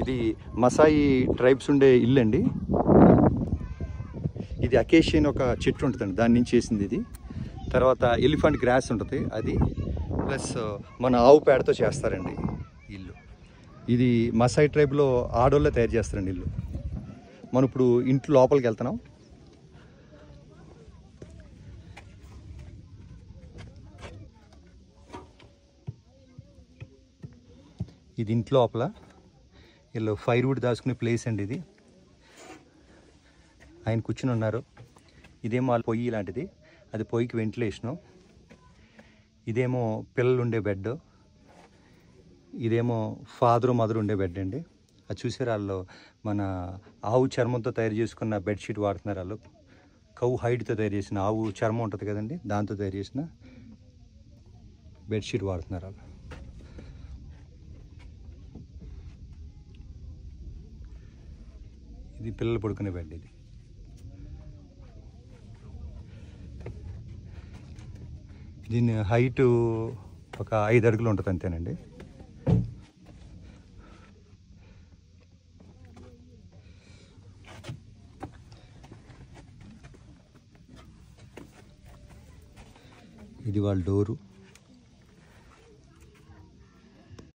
ఇది Maasai tribes ఉండే ఇల్లు అండి. ఇది అకేషియన్ ఒక చెట్టు ఉంటుందండి, దాని నుంచి చేసింది ఇది. తర్వాత ఎలిఫెంట్ గ్రాస్ ఉంటుంది అది, ప్లస్ మన ఆవు పేడతో చేస్తారండి ఇల్లు. ఇది మసాయి ట్రైబ్లో ఆడోళ్ళే తయారు చేస్తారండి ఇల్లు. మనం ఇప్పుడు ఇంట్లో లోపలికి వెళ్తున్నాం. ఇది ఇంట్లో లోపల వీళ్ళు ఫైర్వుడ్ దాచుకునే ప్లేస్ అండి ఇది. ఆయన కూర్చుని ఉన్నారు. ఇదేమో వాళ్ళ పొయ్యి లాంటిది, అది పొయ్యికి వెంటిలేషను. ఇదేమో పిల్లలు ఉండే బెడ్, ఇదేమో ఫాదరు మదర్ ఉండే బెడ్ అండి. అది చూసారు, వాళ్ళు మన ఆవు చర్మంతో తయారు చేసుకున్న బెడ్షీట్ వాడుతున్నారు. వాళ్ళు కౌ హైడ్తో తయారు చేసిన, ఆవు చర్మం ఉంటుంది కదండి, దాంతో తయారు చేసిన బెడ్షీట్ వాడుతున్నారు వాళ్ళు. ఇది పిల్లలు పడుకునే బెడ్. ఇది దీని హైటు ఒక 5 అడుగులు ఉంటుంది అంతేనండి. ఇది వాళ్ళ డోరు.